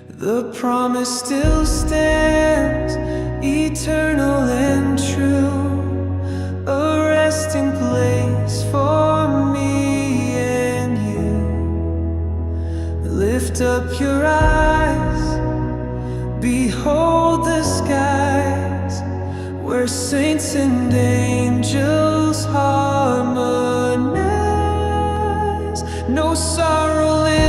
The promise still stands, eternal and true, a resting place for me and you. Lift up your eyes, behold the skies, where saints and angels harmonize. No sorrow lives.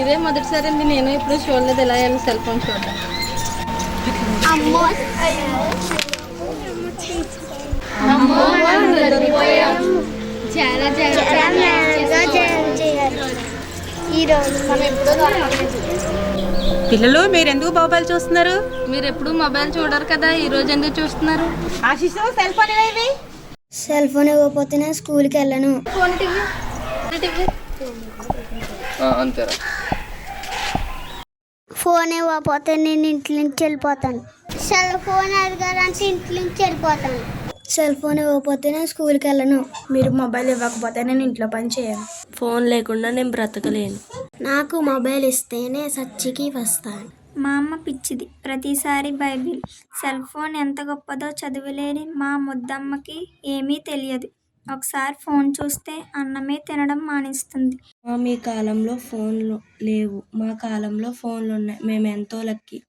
ఇదే మొదటిసారి అండి, నేను ఇప్పుడు చూడలేదు ఎలా వెళ్ళి cell phone చూడడం. పిల్లలు మీరు ఎందుకు మొబైల్ చూస్తున్నారు? మీరు ఎప్పుడు మొబైల్ చూడరు కదా, ఈ రోజు ఎందుకు చూస్తున్నారు? ఆశీష్ సెల్ ఫోన్ ఇవ్వి. సెల్ ఫోన్ ఇవ్వకపోతేనే స్కూల్కి వెళ్ళను. అంతేరా. ఫోన్ ఇవ్వకపోతే నేను ఇంటి నుంచి వెళ్ళిపోతాను. సెల్ ఫోన్ అడిగారంటే ఇంటి నుంచి వెళ్ళిపోతాను. సెల్ ఫోన్ ఇవ్వకపోతేనే స్కూల్కి వెళ్ళను. మీరు మొబైల్ ఇవ్వకపోతే నేను ఇంట్లో పని చేయను. ఫోన్ లేకుండా నేను బ్రతకలేను. నాకు మొబైల్ ఇస్తేనే చర్చికి వస్తాను. మా అమ్మ పిచ్చిది. ప్రతిసారి బైబిల్. సెల్ ఫోన్ ఎంత గొప్పదో చదువులేని మా ముద్దమ్మకి ఏమీ తెలియదు. ఒకసారి ఫోన్ చూస్తే అన్నమే తినడం మానేస్తుంది. మీ కాలంలో ఫోన్లు లేవు, మా కాలంలో ఫోన్లు ఉన్నాయి. మేము ఎంతో లక్కీ.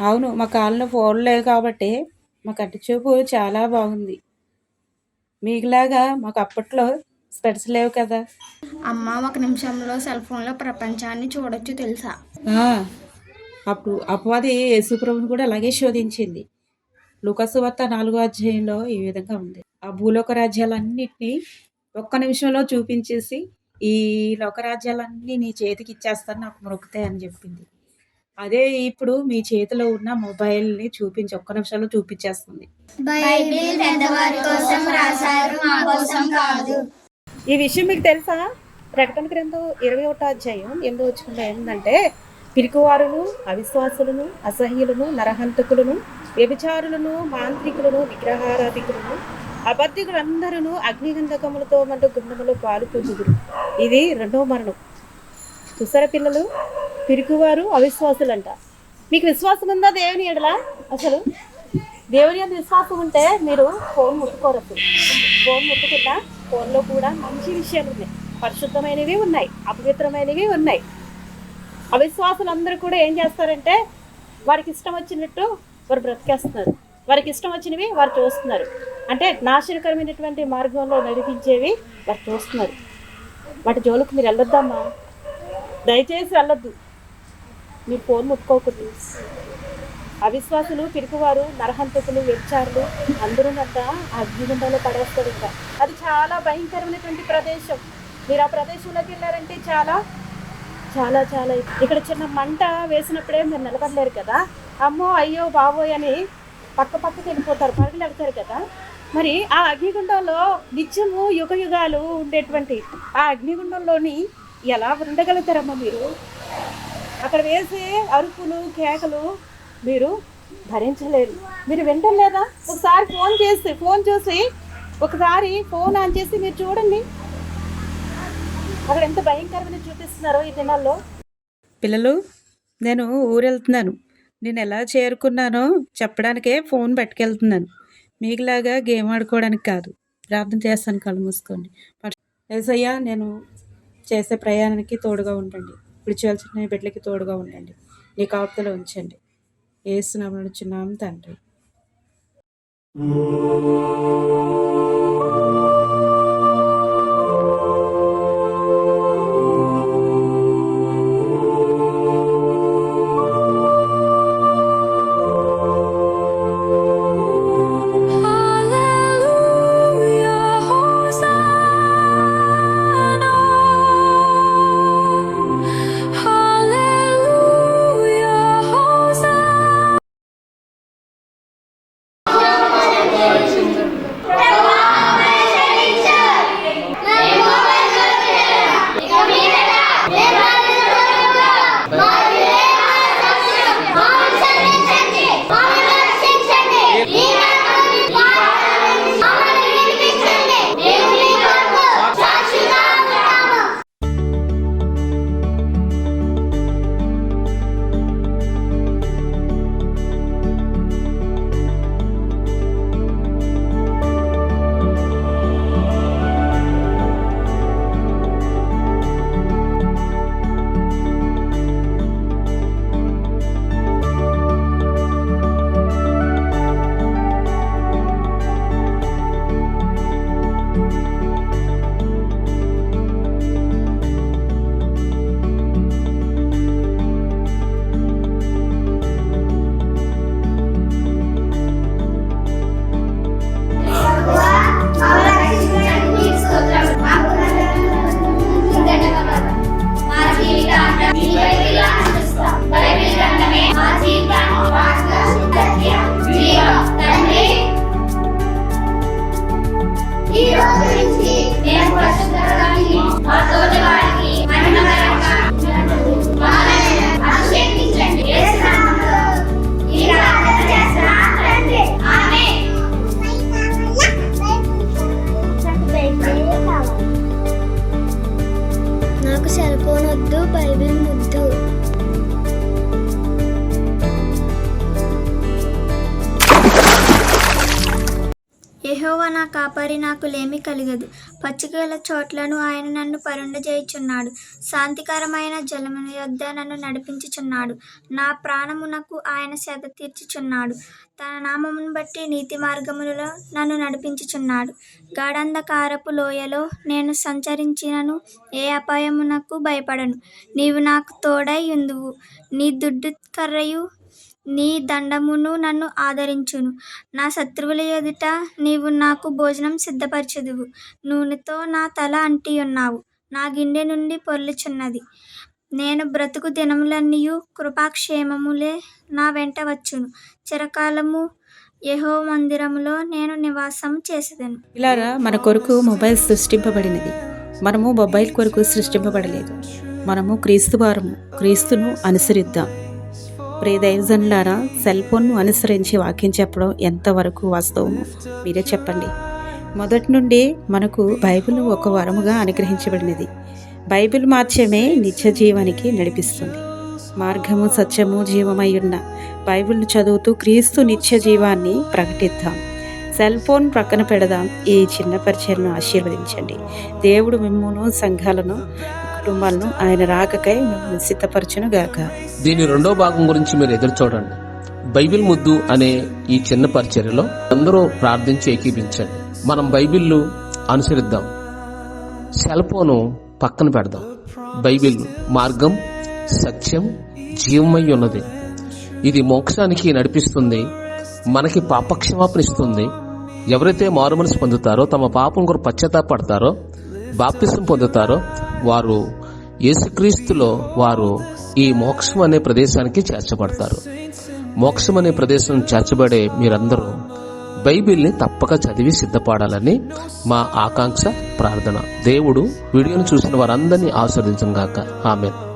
అవును, మా కాలంలో ఫోన్లు లేవు కాబట్టి మా కంటి చూపు చాలా బాగుంది. మీకులాగా మాకు అప్పట్లో స్పెట్స్ లేవు కదా. అమ్మ, ఒక నిమిషంలో సెల్ ఫోన్లో ప్రపంచాన్ని చూడొచ్చు తెలుసా? అప్పుడు అపవాది యేసుప్రభుని కూడా అలాగే శోధించింది. లూకాసు వార్త 4వ అధ్యాయంలో ఈ విధంగా ఉంది. ఆ భూలోక రాజ్యాలన్నిటినీ ఒక్క నిమిషంలో చూపించేసి, ఈ లోక రాజ్యాలన్నీ నీ చేతికి ఇచ్చేస్తాను, నాకు మొక్కుతాయి అని చెప్పింది. అదే ఇప్పుడు మీ చేతిలో ఉన్న మొబైల్ని చూపించి ఒక్క నిమిషంలో చూపించేస్తుంది. బైబిల్ పెద్దవారి కోసం రాశారు, మా కోసం కాదు. ఈ విషయం మీకు తెలుసా? ప్రకటన గ్రంథం 21వ అధ్యాయం 8వ వచనంలో ఏంటంటే, పిరికివారును, అవిశ్వాసులను, అసహ్యులను, నరహంతకులను, వ్యభిచారులను, మాంత్రికులను, విగ్రహారాధికులను, అబద్ధికులందరూ అగ్నిగంధకములతో మంటూ గుండములో పాలు పొందుదురు. ఇది రెండవ మరణం. చూసారా పిల్లలు, పిరికివారు, అవిశ్వాసులంట. మీకు విశ్వాసం ఉందా దేవుని ఎడల? అసలు దేవుని యొక్క విశ్వాసం ఉంటే మీరు ఫోన్ ముట్టుకోరు. అసలు ఫోన్ ముట్టుకుంటా ఫోన్లో కూడా మంచి విషయాలు ఉన్నాయి, పరిశుద్ధమైనవి ఉన్నాయి, అపవిత్రమైనవి ఉన్నాయి. అవిశ్వాసులందరూ కూడా ఏం చేస్తారంటే వారికి ఇష్టం వచ్చినట్టు వారు బ్రతికేస్తున్నారు, వారికి ఇష్టం వచ్చినవి వారు చూస్తున్నారు. అంటే నాశనకరమైనటువంటి మార్గంలో నడిపించేవి వారు చూస్తున్నారు. వాటి జోలికి మీరు వెళ్ళొద్దమ్మా, దయచేసి వెళ్ళొద్దు. మీరు ఫోన్ ముట్టుకోకూడదు. అవిశ్వాసులు, పిరికివారు, నరహంతకులు, వ్యభిచారులు అందరూ అంతా అగ్నిగుండంలో పడేస్తారు. ఇంకా అది చాలా భయంకరమైనటువంటి ప్రదేశం. మీరు ఆ ప్రదేశంలోకి వెళ్ళారంటే చాలా చాలా చాలా ఇక్కడ చిన్న మంట వేసినప్పుడే మీరు నిలబడలేరు కదా. అమ్మో, అయ్యో, బాబోయ్ అని పక్కకి వెళ్ళిపోతారు, పరుగులు వెళ్తారు కదా. మరి ఆ అగ్నిగుండంలో నిత్యము యుగ యుగాలు ఉండేటువంటి ఆ అగ్నిగుండంలోని ఎలా ఉండగలుగుతారమ్మా మీరు? అక్కడ వేసే అరుపులు, కేకలు మీరు భరించలేరు. మీరు వింటలేదా? ఒకసారి ఫోన్ చూసి ఒకసారి ఫోన్ ఆన్ చేసి మీరు చూడండి, అక్కడ ఎంత భయంకరమైన చూపిస్తున్నారో ఈ దినాల్లో. పిల్లలు, నేను ఊరు వెళ్తున్నాను. నేను ఎలా చేరుకున్నానో చెప్పడానికే ఫోన్ పట్టుకెళ్తున్నాను. మీకులాగా గేమ్ ఆడుకోవడానికి కాదు. ప్రార్థన చేస్తాను, కళ్ళు మూసుకోండి. యేసయ్యా, నేను చేసే ప్రయాణానికి తోడుగా ఉండండి. విడిచివెళ్తున్న బిడ్డలకి తోడుగా ఉండండి. నీ కాపుదలో ఉంచండి. యేసు నామమున అడుగుచున్నాము తండ్రి. యెహోవా నా కాపరి, నాకు లేమి కలుగదు. పచ్చికగల చోట్లను ఆయన నన్ను పరుండజేయుచున్నాడు. శాంతికరమైన జలముల యొద్ద నన్ను నడిపించుచున్నాడు. నా ప్రాణమునకు ఆయన సేద తీర్చుచున్నాడు. తన నామమును బట్టి నీతి మార్గములలో నన్ను నడిపించుచున్నాడు. గాఢంధకారపు లోయలో నేను సంచరించినను ఏ అపాయమునకు భయపడను. నీవు నాకు తోడై యుందువు. నీ దుడ్డు కర్రయు నీ దండమును నన్ను ఆదరించును. నా శత్రువుల ఎదుట నీవు నాకు భోజనం సిద్ధపరచుదువు. నూనెతో నా తల అంటియున్నావు. నా గిన్నె నుండి పొర్లుచున్నది. నేను బ్రతుకు దినములన్నీయు కృపాక్షేమములే నా వెంట వచ్చును. చిరకాలము యెహోవా మందిరములో నేను నివాసం చేసేదను. ఇలాగా మన కొరకు మొబైల్ సృష్టింపబడినది. మనము మొబైల్ కొరకు సృష్టింపబడలేదు. మనము క్రీస్తు వారము. క్రీస్తును అనుసరిద్దాం. ప్రియ దైవజనులారా, సెల్ ఫోన్ను అనుసరించి వాక్యం చెప్పడం ఎంతవరకు వాస్తవమో మీరే చెప్పండి. మొదటి నుండి మనకు బైబిల్ ఒక వరముగా అనుగ్రహించబడినది. బైబిల్ మాత్రమే నిత్య జీవానికి నడిపిస్తుంది. మార్గము, సత్యము, జీవమై ఉన్న బైబిల్ను చదువుతూ క్రీస్తు నిత్య జీవాన్ని ప్రకటిద్దాం. సెల్ ఫోన్ ప్రక్కన పెడదాం. ఈ చిన్న పరిచయను ఆశీర్వదించండి. దేవుడు మిమ్మును, సంఘాలను, కుటుంబాలను ఆయన రాకకై మిమ్మల్ని సిద్ధపరచును గాక. దీని రెండో భాగం గురించి మీరు ఎదురు చూడండి. బైబిల్ ముద్దు అనే ఈ చిన్న పరిచర్యలో అందరూ ప్రార్థించి ఏకీపించండి. మనం బైబిల్ అనుసరిద్దాం. సెల్ ఫోను పక్కన పెడదాం. బైబిల్ మార్గం, సత్యం, జీవమై ఉన్నది. ఇది మోక్షానికి నడిపిస్తుంది. మనకి పాపక్షమాపణ ఇస్తుంది. ఎవరైతే మారుమనసు పొందుతారో, తమ పాపం కొరకు పశ్చాత్తాపడతారో, బాప్తిసం పొందుతారో వారు యేసుక్రీస్తులో వారు ఈ మోక్షం అనే ప్రదేశానికి చేర్చబడతారు. మోక్షం అనే ప్రదేశం చేర్చబడే మీరందరూ బైబిల్ని తప్పక చదివి సిద్ధపడాలని మా ఆకాంక్ష, ప్రార్థన. దేవుడు వీడియోను చూసిన వారందరినీ ఆశీర్వదించుగాక. ఆమేన్.